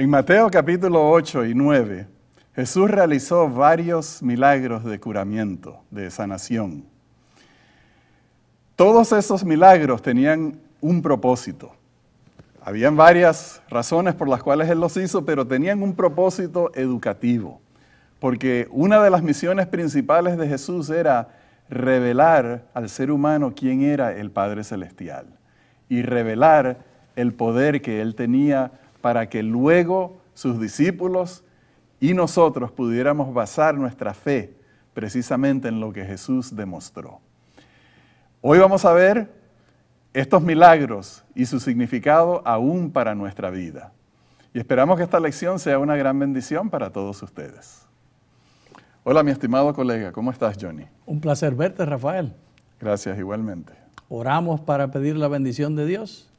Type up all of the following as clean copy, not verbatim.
En Mateo capítulo 8 y 9, Jesús realizó varios milagros de curamiento, de sanación. Todos esos milagros tenían un propósito. Habían varias razones por las cuales Él los hizo, pero tenían un propósito educativo. Porque una de las misiones principales de Jesús era revelar al ser humano quién era el Padre Celestial y revelar el poder que Él tenía para que luego sus discípulos y nosotros pudiéramos basar nuestra fe precisamente en lo que Jesús demostró. Hoy vamos a ver estos milagros y su significado aún para nuestra vida. Y esperamos que esta lección sea una gran bendición para todos ustedes. Hola, mi estimado colega, ¿cómo estás, Johnny? Un placer verte, Rafael. Gracias, igualmente. ¿Oramos para pedir la bendición de Dios?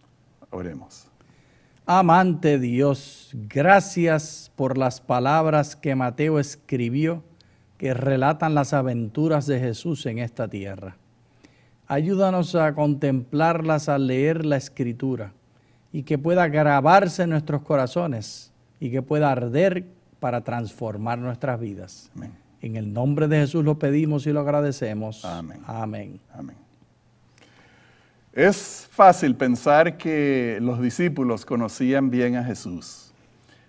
Oremos. Amante Dios, gracias por las palabras que Mateo escribió que relatan las aventuras de Jesús en esta tierra. Ayúdanos a contemplarlas al leer la Escritura y que pueda grabarse en nuestros corazones y que pueda arder para transformar nuestras vidas. Amén. En el nombre de Jesús lo pedimos y lo agradecemos. Amén. Amén. Amén. Es fácil pensar que los discípulos conocían bien a Jesús.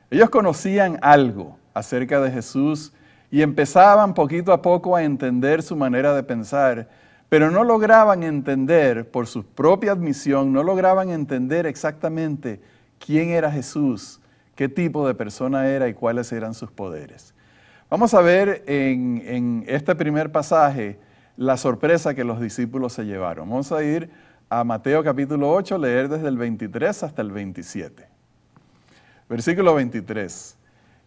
Ellos conocían algo acerca de Jesús y empezaban poquito a poco a entender su manera de pensar, pero no lograban entender por su propia admisión, no lograban entender exactamente quién era Jesús, qué tipo de persona era y cuáles eran sus poderes. Vamos a ver en este primer pasaje la sorpresa que los discípulos se llevaron. Vamos a ir a Mateo capítulo 8, leer desde el 23 hasta el 27. Versículo 23.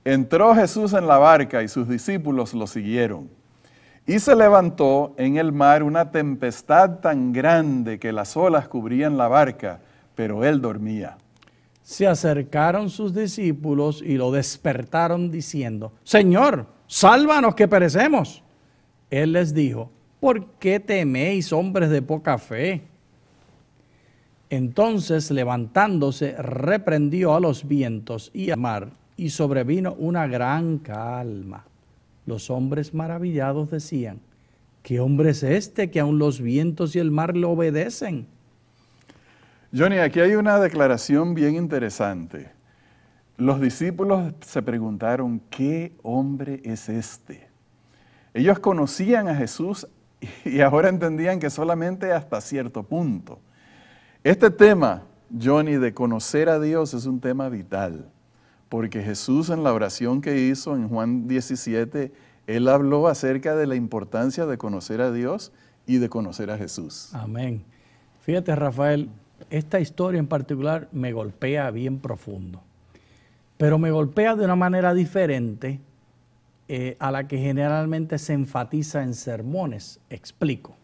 Entró Jesús en la barca y sus discípulos lo siguieron. Y se levantó en el mar una tempestad tan grande que las olas cubrían la barca, pero él dormía. Se acercaron sus discípulos y lo despertaron diciendo: Señor, sálvanos que perecemos. Él les dijo: ¿por qué teméis, hombres de poca fe? Entonces, levantándose, reprendió a los vientos y al mar, y sobrevino una gran calma. Los hombres maravillados decían: ¿qué hombre es este que aun los vientos y el mar le obedecen? Johnny, aquí hay una declaración bien interesante. Los discípulos se preguntaron: ¿qué hombre es este? Ellos conocían a Jesús y ahora entendían que solamente hasta cierto punto. Este tema, Johnny, de conocer a Dios es un tema vital, porque Jesús en la oración que hizo en Juan 17, Él habló acerca de la importancia de conocer a Dios y de conocer a Jesús. Amén. Fíjate, Rafael, esta historia en particular me golpea bien profundo, pero me golpea de una manera diferente a la que generalmente se enfatiza en sermones. Explico.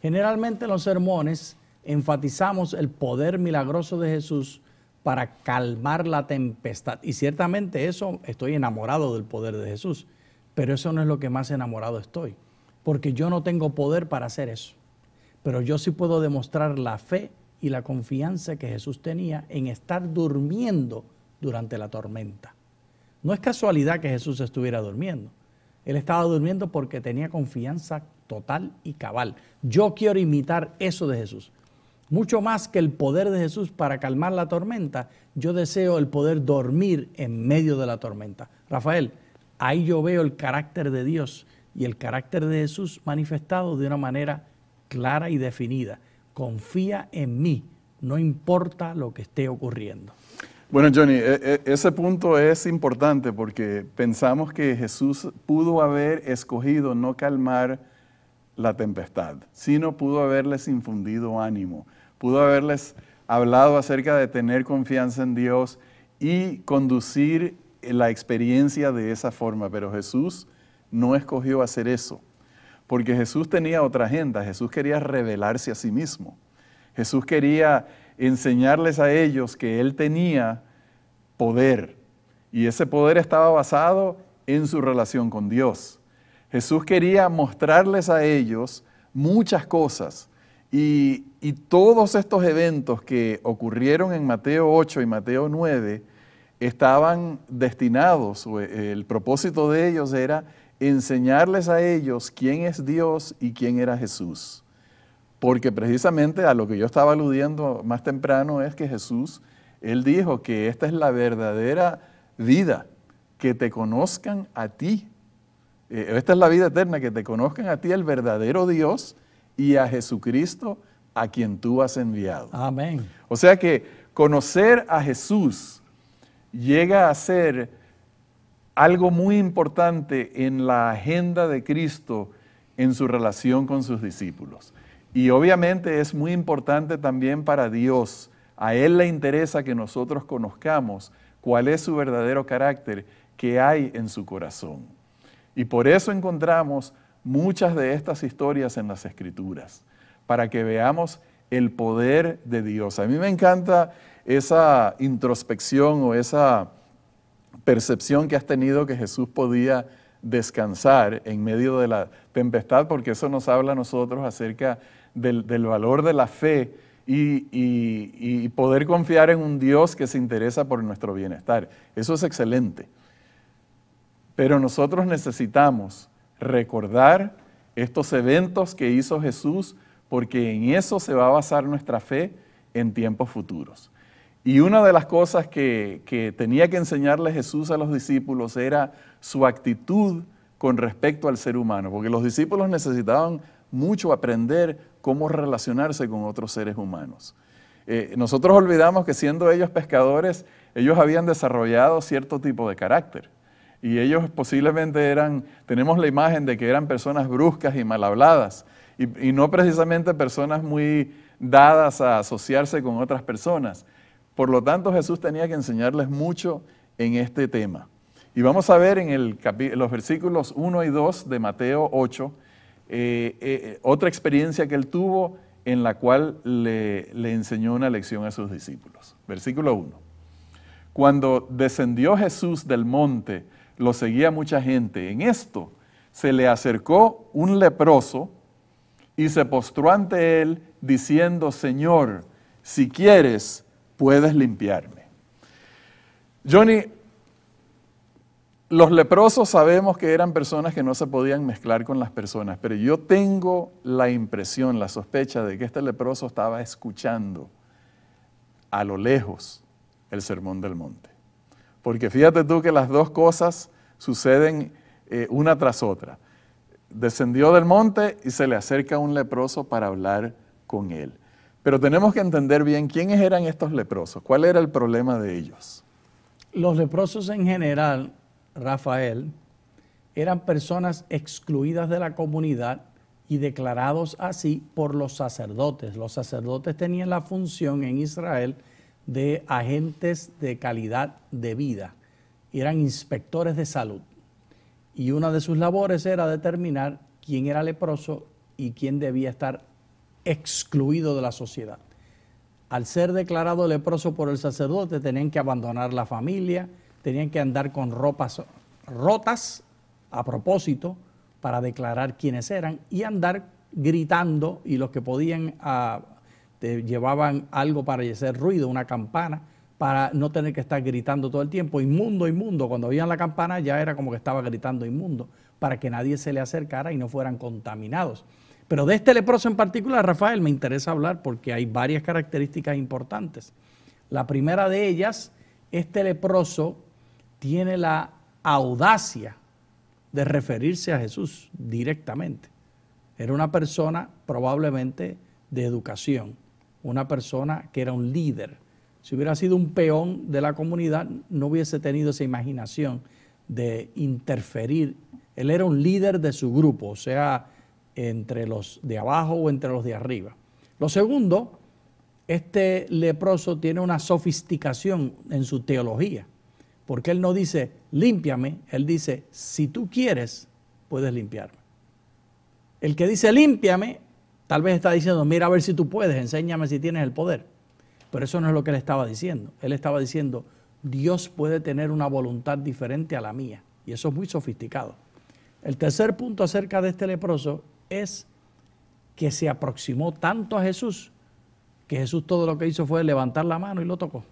Generalmente en los sermones enfatizamos el poder milagroso de Jesús para calmar la tempestad. Y ciertamente eso, estoy enamorado del poder de Jesús, pero eso no es lo que más enamorado estoy, porque yo no tengo poder para hacer eso. Pero yo sí puedo demostrar la fe y la confianza que Jesús tenía en estar durmiendo durante la tormenta. No es casualidad que Jesús estuviera durmiendo. Él estaba durmiendo porque tenía confianza total y cabal. Yo quiero imitar eso de Jesús. Mucho más que el poder de Jesús para calmar la tormenta, yo deseo el poder dormir en medio de la tormenta. Rafael, ahí yo veo el carácter de Dios y el carácter de Jesús manifestado de una manera clara y definida. Confía en mí, no importa lo que esté ocurriendo. Bueno, Johnny, ese punto es importante porque pensamos que Jesús pudo haber escogido no calmar la tempestad, sino pudo haberles infundido ánimo, pudo haberles hablado acerca de tener confianza en Dios y conducir la experiencia de esa forma, pero Jesús no escogió hacer eso, porque Jesús tenía otra agenda. Jesús quería revelarse a sí mismo. Jesús quería enseñarles a ellos que Él tenía poder, y ese poder estaba basado en su relación con Dios. Jesús quería mostrarles a ellos muchas cosas, y todos estos eventos que ocurrieron en Mateo 8 y Mateo 9 estaban destinados, o el propósito de ellos era enseñarles a ellos quién es Dios y quién era Jesús. Porque precisamente a lo que yo estaba aludiendo más temprano es que Jesús, Él dijo que esta es la verdadera vida, que te conozcan a ti. Esta es la vida eterna, que te conozcan a ti, el verdadero Dios, y a Jesucristo, a quien tú has enviado. Amén. O sea que conocer a Jesús llega a ser algo muy importante en la agenda de Cristo en su relación con sus discípulos. Y obviamente es muy importante también para Dios. A Él le interesa que nosotros conozcamos cuál es su verdadero carácter que hay en su corazón. Y por eso encontramos muchas de estas historias en las Escrituras, para que veamos el poder de Dios. A mí me encanta esa introspección o esa percepción que has tenido que Jesús podía descansar en medio de la tempestad, porque eso nos habla a nosotros acerca del valor de la fe y poder confiar en un Dios que se interesa por nuestro bienestar. Eso es excelente. Pero nosotros necesitamos recordar estos eventos que hizo Jesús, porque en eso se va a basar nuestra fe en tiempos futuros. Y una de las cosas que tenía que enseñarle Jesús a los discípulos era su actitud con respecto al ser humano, porque los discípulos necesitaban mucho aprender cómo relacionarse con otros seres humanos. Nosotros olvidamos que siendo ellos pescadores, ellos habían desarrollado cierto tipo de carácter. Y ellos posiblemente tenemos la imagen de que eran personas bruscas y mal habladas, y no precisamente personas muy dadas a asociarse con otras personas. Por lo tanto, Jesús tenía que enseñarles mucho en este tema. Y vamos a ver en los versículos 1 y 2 de Mateo 8, otra experiencia que él tuvo en la cual le enseñó una lección a sus discípulos. Versículo 1. Cuando descendió Jesús del monte, lo seguía mucha gente. En esto se le acercó un leproso y se postró ante él diciendo: Señor, si quieres, puedes limpiarme. Johnny, los leprosos sabemos que eran personas que no se podían mezclar con las personas, pero yo tengo la impresión, la sospecha de que este leproso estaba escuchando a lo lejos el Sermón del Monte. Porque fíjate tú que las dos cosas suceden una tras otra. Descendió del monte y se le acerca un leproso para hablar con él. Pero tenemos que entender bien quiénes eran estos leprosos, cuál era el problema de ellos. Los leprosos en general, Rafael, eran personas excluidas de la comunidad y declarados así por los sacerdotes. Los sacerdotes tenían la función en Israel de agentes de calidad de vida. Eran inspectores de salud. Y una de sus labores era determinar quién era leproso y quién debía estar excluido de la sociedad. Al ser declarado leproso por el sacerdote, tenían que abandonar la familia, tenían que andar con ropas rotas a propósito para declarar quiénes eran y andar gritando, y los que podían llevaban algo para hacer ruido, una campana, para no tener que estar gritando todo el tiempo, inmundo, inmundo. Cuando oían la campana ya era como que estaba gritando inmundo, para que nadie se le acercara y no fueran contaminados. Pero de este leproso en particular, Rafael, me interesa hablar porque hay varias características importantes. La primera de ellas, este leproso tiene la audacia de referirse a Jesús directamente. Era una persona probablemente de educación, una persona que era un líder. Si hubiera sido un peón de la comunidad, no hubiese tenido esa imaginación de interferir. Él era un líder de su grupo, o sea, entre los de abajo o entre los de arriba. Lo segundo, este leproso tiene una sofisticación en su teología, porque él no dice, límpiame, él dice, si tú quieres, puedes limpiarme. El que dice, límpiame, tal vez está diciendo, mira a ver si tú puedes, enséñame si tienes el poder. Pero eso no es lo que él estaba diciendo. Él estaba diciendo, Dios puede tener una voluntad diferente a la mía. Y eso es muy sofisticado. El tercer punto acerca de este leproso es que se aproximó tanto a Jesús, que Jesús todo lo que hizo fue levantar la mano y lo tocó.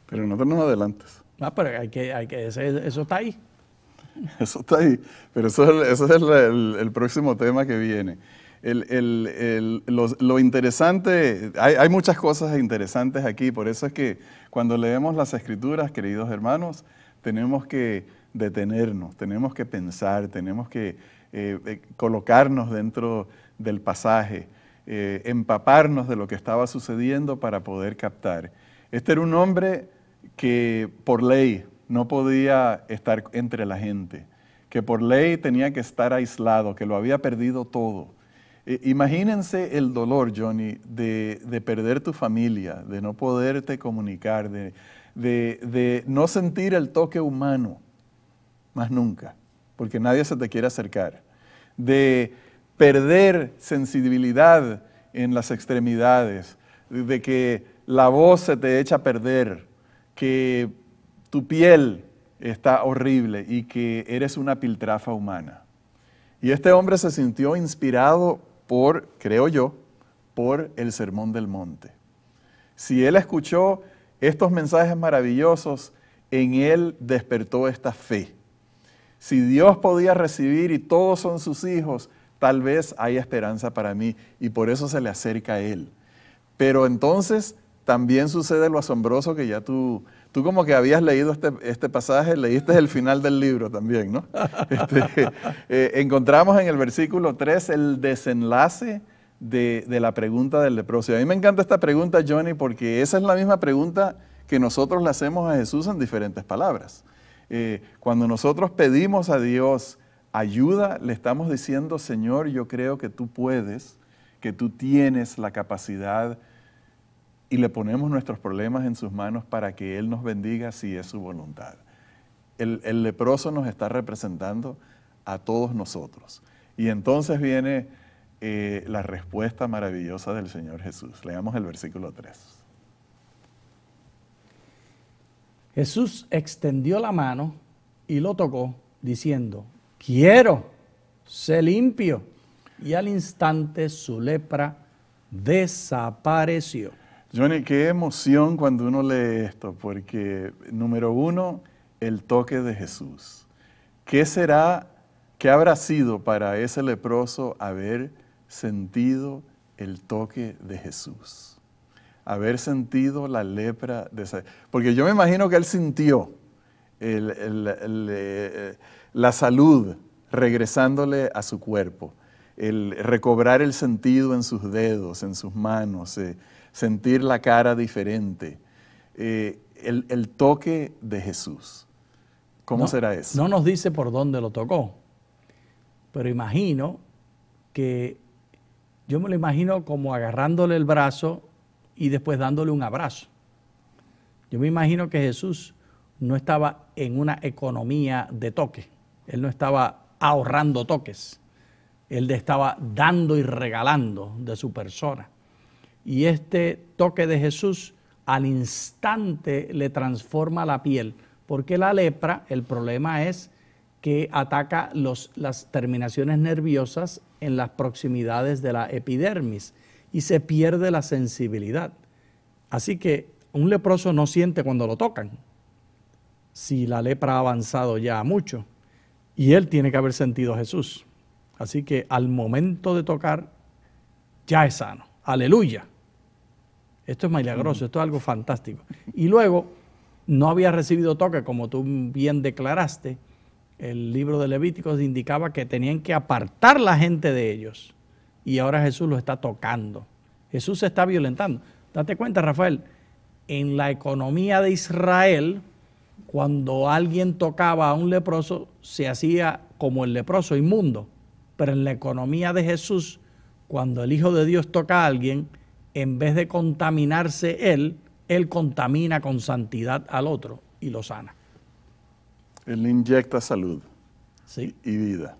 Pero no te nos adelantes. Ah, pero eso está ahí. Eso está ahí, pero eso es el próximo tema que viene. Lo interesante, hay muchas cosas interesantes aquí, por eso es que cuando leemos las Escrituras, queridos hermanos, tenemos que detenernos, tenemos que pensar, tenemos que colocarnos dentro del pasaje, empaparnos de lo que estaba sucediendo para poder captar. Este era un hombre que por ley no podía estar entre la gente, que por ley tenía que estar aislado, que lo había perdido todo. Imagínense el dolor, Johnny, de perder tu familia, de no poderte comunicar, de no sentir el toque humano, más nunca, porque nadie se te quiere acercar, de perder sensibilidad en las extremidades, de que la voz se te echa a perder, que tu piel está horrible y que eres una piltrafa humana. Y este hombre se sintió inspirado por, creo yo, por el Sermón del Monte. Si él escuchó estos mensajes maravillosos, en él despertó esta fe. Si Dios podía recibir y todos son sus hijos, tal vez hay esperanza para mí, y por eso se le acerca a él. Pero entonces también sucede lo asombroso que ya tú como que habías leído este pasaje, leíste el final del libro también, ¿no? Encontramos en el versículo 3 el desenlace de la pregunta del leproso. Y a mí me encanta esta pregunta, Johnny, porque esa es la misma pregunta que nosotros le hacemos a Jesús en diferentes palabras. Cuando nosotros pedimos a Dios ayuda, le estamos diciendo, Señor, yo creo que tú puedes, que tú tienes la capacidad, y le ponemos nuestros problemas en sus manos para que Él nos bendiga si es su voluntad. El leproso nos está representando a todos nosotros. Y entonces viene la respuesta maravillosa del Señor Jesús. Leamos el versículo 3. Jesús extendió la mano y lo tocó, diciendo, quiero, sé limpio. Y al instante su lepra desapareció. Johnny, qué emoción cuando uno lee esto, porque número uno, el toque de Jesús. ¿Qué habrá sido para ese leproso haber sentido el toque de Jesús? Haber sentido la lepra de esa... Porque yo me imagino que él sintió la salud regresándole a su cuerpo, el recobrar el sentido en sus dedos, en sus manos, sentir la cara diferente, el toque de Jesús. ¿Cómo será eso? No nos dice por dónde lo tocó, pero imagino que, yo me lo imagino como agarrándole el brazo y después dándole un abrazo. Yo me imagino que Jesús no estaba en una economía de toque, Él no estaba ahorrando toques, Él estaba dando y regalando de su persona. Y este toque de Jesús al instante le transforma la piel, porque la lepra, el problema es que ataca las terminaciones nerviosas en las proximidades de la epidermis y se pierde la sensibilidad. Así que un leproso no siente cuando lo tocan, si la lepra ha avanzado ya mucho, y él tiene que haber sentido a Jesús. Así que al momento de tocar, ya es sano. ¡Aleluya! Esto es milagroso, esto es algo fantástico. Y luego, no había recibido toque, como tú bien declaraste. El libro de Levíticos indicaba que tenían que apartar la gente de ellos. Y ahora Jesús lo está tocando. Jesús se está violentando. Date cuenta, Rafael, en la economía de Israel, cuando alguien tocaba a un leproso, se hacía como el leproso, inmundo. Pero en la economía de Jesús, cuando el Hijo de Dios toca a alguien, en vez de contaminarse él contamina con santidad al otro y lo sana. Él inyecta salud, ¿sí?, y vida.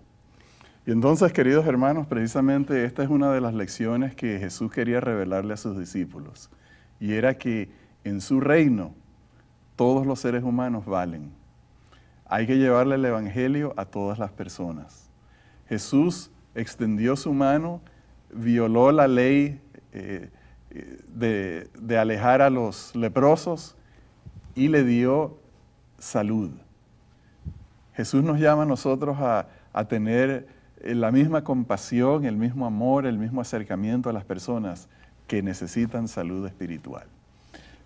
Y entonces, queridos hermanos, precisamente esta es una de las lecciones que Jesús quería revelarle a sus discípulos. Y era que en su reino todos los seres humanos valen. Hay que llevarle el evangelio a todas las personas. Jesús extendió su mano, violó la ley de alejar a los leprosos y le dio salud. Jesús nos llama a nosotros a tener la misma compasión, el mismo amor, el mismo acercamiento a las personas que necesitan salud espiritual.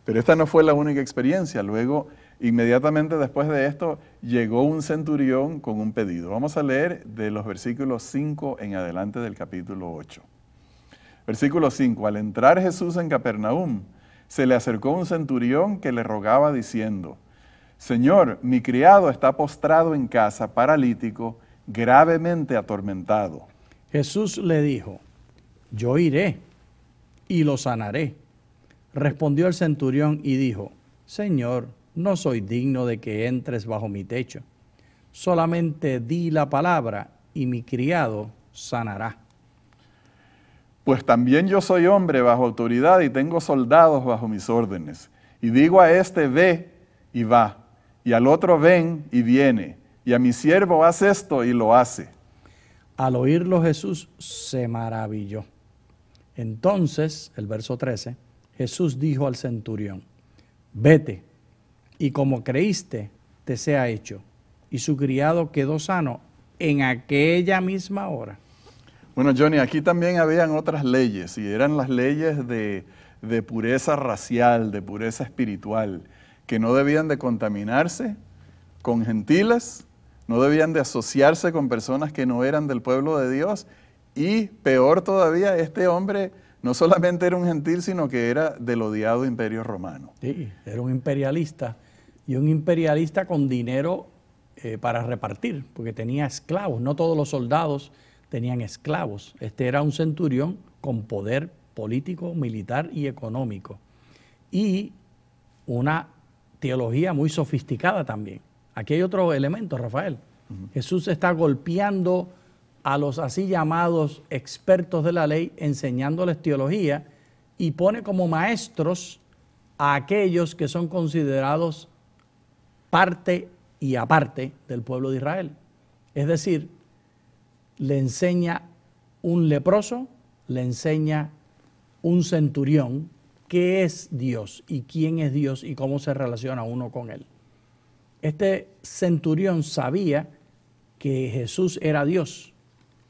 Pero esta no fue la única experiencia. Luego, inmediatamente después de esto, llegó un centurión con un pedido. Vamos a leer de los versículos 5 en adelante del capítulo 8. Versículo 5. Al entrar Jesús en Capernaum, se le acercó un centurión que le rogaba diciendo: Señor, mi criado está postrado en casa, paralítico, gravemente atormentado. Jesús le dijo: Yo iré y lo sanaré. Respondió el centurión y dijo: Señor, no soy digno de que entres bajo mi techo. Solamente di la palabra y mi criado sanará. Pues también yo soy hombre bajo autoridad y tengo soldados bajo mis órdenes. Y digo a este: ve y va, y al otro: ven y viene, y a mi siervo: haz esto, y lo hace. Al oírlo Jesús se maravilló. Entonces, el verso 13, Jesús dijo al centurión: vete, y como creíste, te sea hecho. Y su criado quedó sano en aquella misma hora. Bueno, Johnny, aquí también habían otras leyes, y eran las leyes de pureza racial, de pureza espiritual, que no debían de contaminarse con gentiles, no debían de asociarse con personas que no eran del pueblo de Dios, y peor todavía, este hombre no solamente era un gentil, sino que era del odiado Imperio Romano. Sí, era un imperialista, y un imperialista con dinero para repartir, porque tenía esclavos. No todos los soldados tenían esclavos. Este era un centurión con poder político, militar y económico. Y una teología muy sofisticada también. Aquí hay otro elemento, Rafael. Jesús está golpeando a los así llamados expertos de la ley, enseñándoles teología, y pone como maestros a aquellos que son considerados parte y aparte del pueblo de Israel. Es decir, le enseña un leproso, le enseña un centurión qué es Dios y quién es Dios y cómo se relaciona uno con él. Este centurión sabía que Jesús era Dios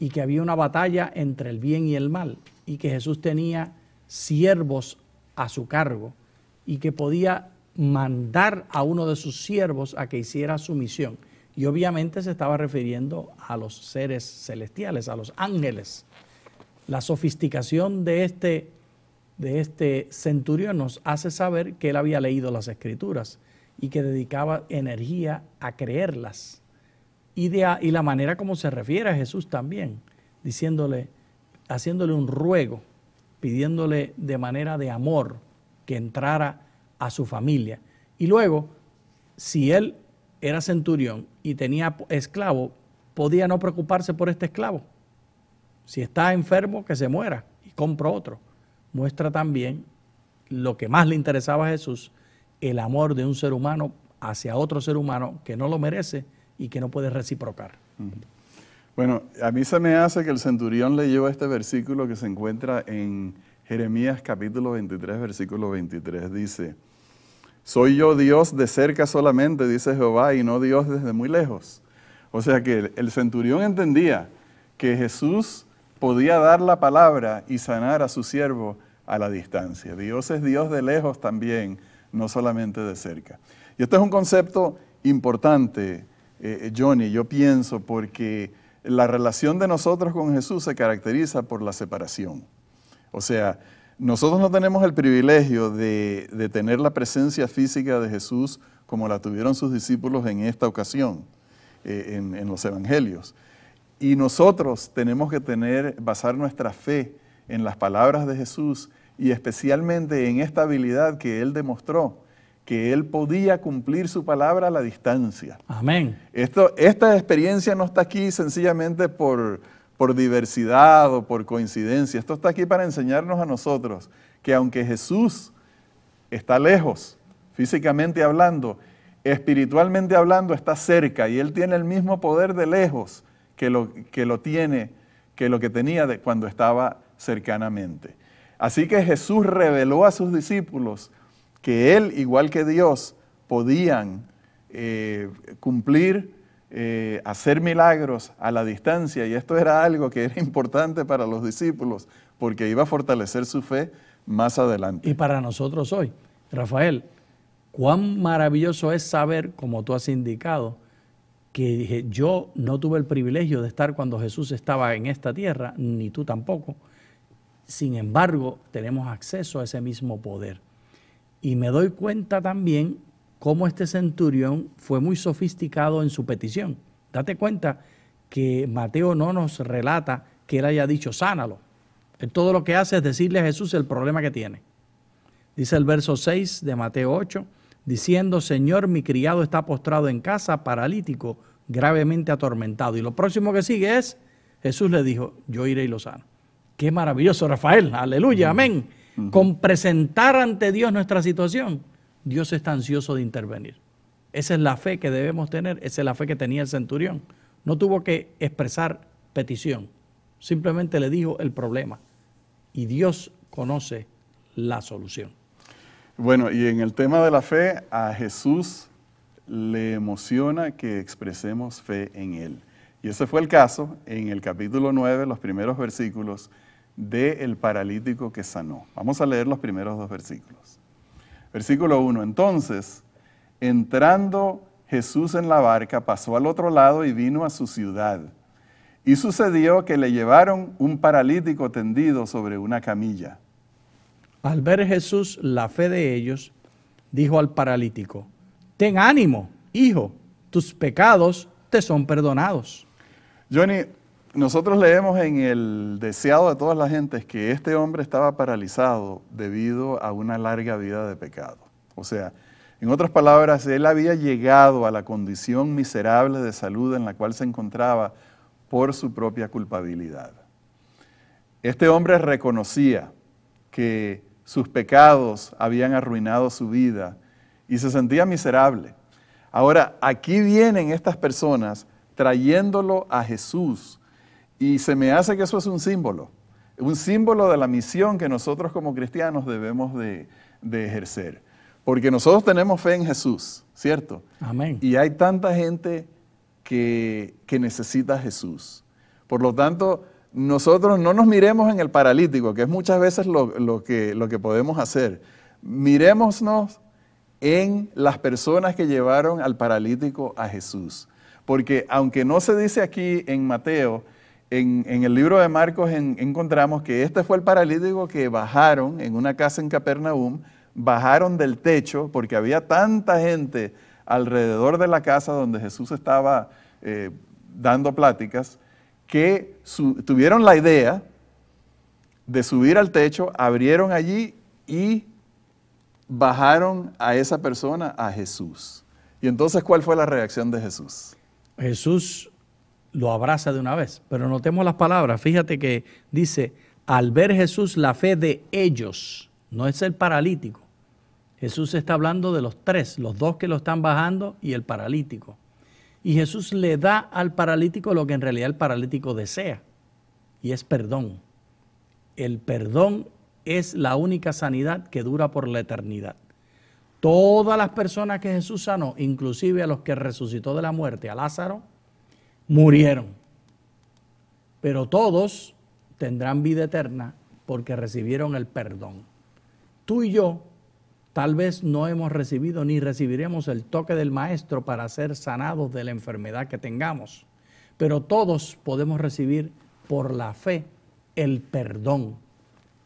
y que había una batalla entre el bien y el mal, y que Jesús tenía siervos a su cargo y que podía mandar a uno de sus siervos a que hiciera su misión. Y obviamente se estaba refiriendo a los seres celestiales, a los ángeles. La sofisticación de este centurión nos hace saber que él había leído las Escrituras y que dedicaba energía a creerlas. Y la manera como se refiere a Jesús también, haciéndole un ruego, pidiéndole de manera de amor que entrara a su familia. Y luego, si él era centurión y tenía esclavo, podía no preocuparse por este esclavo. Si está enfermo, que se muera y compra otro. Muestra también lo que más le interesaba a Jesús, el amor de un ser humano hacia otro ser humano que no lo merece y que no puede reciprocar. Bueno, a mí se me hace que el centurión leyó este versículo que se encuentra en Jeremías capítulo 23, versículo 23. Dice: soy yo Dios de cerca solamente, dice Jehová, y no Dios desde muy lejos. O sea que el centurión entendía que Jesús podía dar la palabra y sanar a su siervo a la distancia. Dios es Dios de lejos también, no solamente de cerca. Y esto es un concepto importante, Johnny, yo pienso, porque la relación de nosotros con Jesús se caracteriza por la separación. O sea, nosotros no tenemos el privilegio de tener la presencia física de Jesús como la tuvieron sus discípulos en esta ocasión, en los evangelios. Y nosotros tenemos que basar nuestra fe en las palabras de Jesús, y especialmente en esta habilidad que Él demostró, que Él podía cumplir su palabra a la distancia. Amén. Esta experiencia no está aquí sencillamente por diversidad o por coincidencia. Esto está aquí para enseñarnos a nosotros que aunque Jesús está lejos, físicamente hablando, espiritualmente hablando está cerca, y Él tiene el mismo poder de lejos que lo que tenía cuando estaba cercanamente. Así que Jesús reveló a sus discípulos que Él, igual que Dios, podían cumplir, hacer milagros a la distancia, y esto era algo que era importante para los discípulos, porque iba a fortalecer su fe más adelante. Y para nosotros hoy, Rafael, cuán maravilloso es saber, como tú has indicado, que dije, yo no tuve el privilegio de estar cuando Jesús estaba en esta tierra, ni tú tampoco. Sin embargo, tenemos acceso a ese mismo poder. Y me doy cuenta también cómo este centurión fue muy sofisticado en su petición. Date cuenta que Mateo no nos relata que él haya dicho, sánalo. Él todo lo que hace es decirle a Jesús el problema que tiene. Dice el verso 6 de Mateo 8, diciendo, Señor, mi criado está postrado en casa, paralítico, gravemente atormentado. Y lo próximo que sigue es, Jesús le dijo, yo iré y lo sano. Qué maravilloso, Rafael, aleluya, amén. Con presentar ante Dios nuestra situación, Dios está ansioso de intervenir. Esa es la fe que debemos tener, esa es la fe que tenía el centurión. No tuvo que expresar petición, simplemente le dijo el problema. Y Dios conoce la solución. Bueno, y en el tema de la fe, a Jesús le emociona que expresemos fe en Él. Y ese fue el caso en el capítulo 9, los primeros versículos del paralítico que sanó. Vamos a leer los primeros 2 versículos. Versículo 1, entonces, entrando Jesús en la barca, pasó al otro lado y vino a su ciudad. Y sucedió que le llevaron un paralítico tendido sobre una camilla. Al ver Jesús la fe de ellos, dijo al paralítico, ten ánimo, hijo, tus pecados te son perdonados. Johnny, nosotros leemos en el deseado de todas las gentes que este hombre estaba paralizado debido a una larga vida de pecado. O sea, en otras palabras, él había llegado a la condición miserable de salud en la cual se encontraba por su propia culpabilidad. Este hombre reconocía que sus pecados habían arruinado su vida y se sentía miserable. Ahora, aquí vienen estas personas trayéndolo a Jesús y se me hace que eso es un símbolo de la misión que nosotros como cristianos debemos de ejercer. Porque nosotros tenemos fe en Jesús, ¿cierto? Amén. Y hay tanta gente que necesita a Jesús. Por lo tanto, nosotros no nos miremos en el paralítico, que es muchas veces lo que podemos hacer. Mirémonos en las personas que llevaron al paralítico a Jesús. Porque aunque no se dice aquí en Mateo, en el libro de Marcos encontramos que este fue el paralítico que bajaron en una casa en Capernaum, bajaron del techo porque había tanta gente alrededor de la casa donde Jesús estaba dando pláticas, que tuvieron la idea de subir al techo, abrieron allí y bajaron a esa persona a Jesús. Y entonces, ¿cuál fue la reacción de Jesús? Jesús lo abraza de una vez, pero notemos las palabras. Fíjate que dice, al ver Jesús la fe de ellos, no es el paralítico. Jesús está hablando de los 3, los 2 que lo están bajando y el paralítico. Y Jesús le da al paralítico lo que en realidad el paralítico desea, y es perdón. El perdón es la única sanidad que dura por la eternidad. Todas las personas que Jesús sanó, inclusive a los que resucitó de la muerte, a Lázaro, murieron. Pero todos tendrán vida eterna porque recibieron el perdón. Tú y yo tal vez no hemos recibido ni recibiremos el toque del Maestro para ser sanados de la enfermedad que tengamos. Pero todos podemos recibir por la fe el perdón.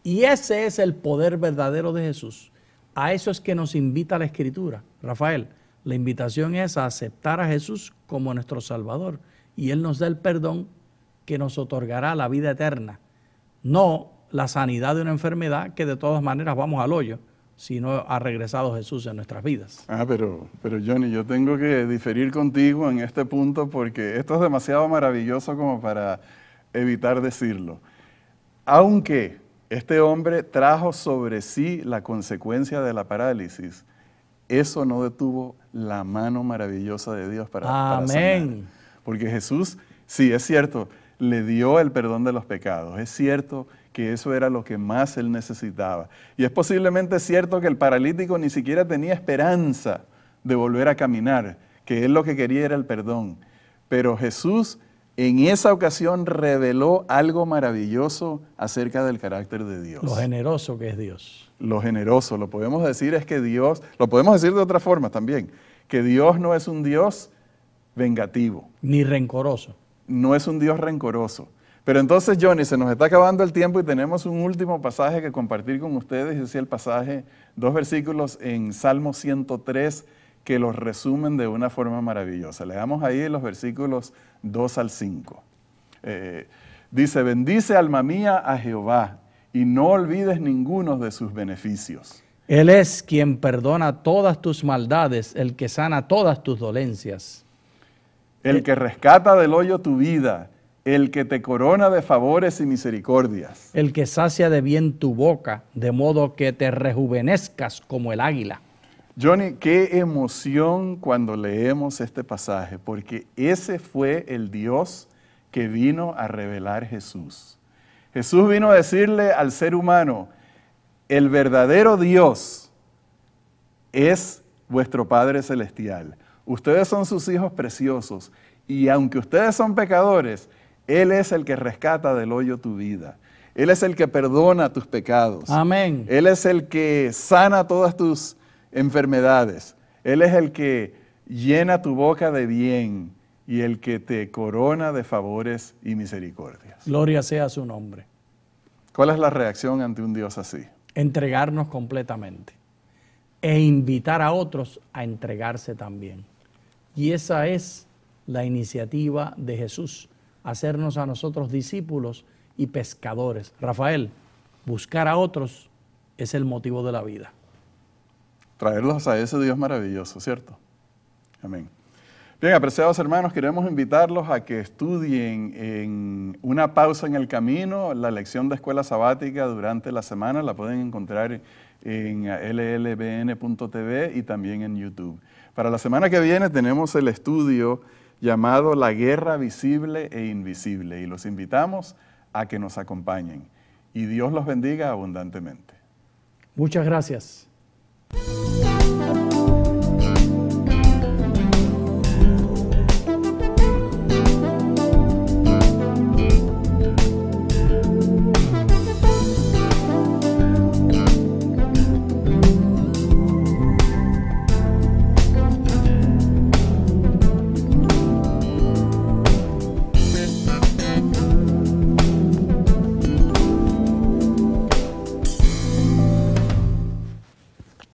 Y ese es el poder verdadero de Jesús. A eso es que nos invita la Escritura. Rafael, la invitación es a aceptar a Jesús como nuestro Salvador. Y Él nos da el perdón que nos otorgará la vida eterna. No la sanidad de una enfermedad que de todas maneras vamos al hoyo, si no ha regresado Jesús en nuestras vidas. Pero Johnny, yo tengo que diferir contigo en este punto porque esto es demasiado maravilloso como para evitar decirlo. Aunque este hombre trajo sobre sí la consecuencia de la parálisis, eso no detuvo la mano maravillosa de Dios para sanar. Porque Jesús, sí, es cierto, le dio el perdón de los pecados. Es cierto que eso era lo que más él necesitaba. Y es posiblemente cierto que el paralítico ni siquiera tenía esperanza de volver a caminar, que él lo que quería era el perdón. Pero Jesús en esa ocasión reveló algo maravilloso acerca del carácter de Dios. Lo generoso que es Dios. Lo generoso, lo podemos decir es que Dios, lo podemos decir de otra forma también, que Dios no es un Dios vengativo. Ni rencoroso. No es un Dios rencoroso. Pero entonces, Johnny, se nos está acabando el tiempo y tenemos un último pasaje que compartir con ustedes. Es el pasaje, 2 versículos en Salmo 103 que los resumen de una forma maravillosa. Leamos ahí los versículos 2 al 5. Dice, bendice alma mía a Jehová y no olvides ninguno de sus beneficios. Él es quien perdona todas tus maldades, el que sana todas tus dolencias. El que rescata del hoyo tu vida, el que te corona de favores y misericordias. El que sacia de bien tu boca, de modo que te rejuvenezcas como el águila. Johnny, qué emoción cuando leemos este pasaje, porque ese fue el Dios que vino a revelar Jesús. Jesús vino a decirle al ser humano, el verdadero Dios es vuestro Padre Celestial. Ustedes son sus hijos preciosos y aunque ustedes son pecadores, Él es el que rescata del hoyo tu vida. Él es el que perdona tus pecados. Amén. Él es el que sana todas tus enfermedades. Él es el que llena tu boca de bien y el que te corona de favores y misericordias. Gloria sea su nombre. ¿Cuál es la reacción ante un Dios así? Entregarnos completamente e invitar a otros a entregarse también. Y esa es la iniciativa de Jesús, hacernos a nosotros discípulos y pescadores. Rafael, buscar a otros es el motivo de la vida. Traerlos a ese Dios maravilloso, ¿cierto? Amén. Bien, apreciados hermanos, queremos invitarlos a que estudien en una pausa en el camino la lección de escuela sabática durante la semana. La pueden encontrar en llbn.tv y también en YouTube. Para la semana que viene tenemos el estudio llamado La Guerra Visible e Invisible y los invitamos a que nos acompañen. Y Dios los bendiga abundantemente. Muchas gracias.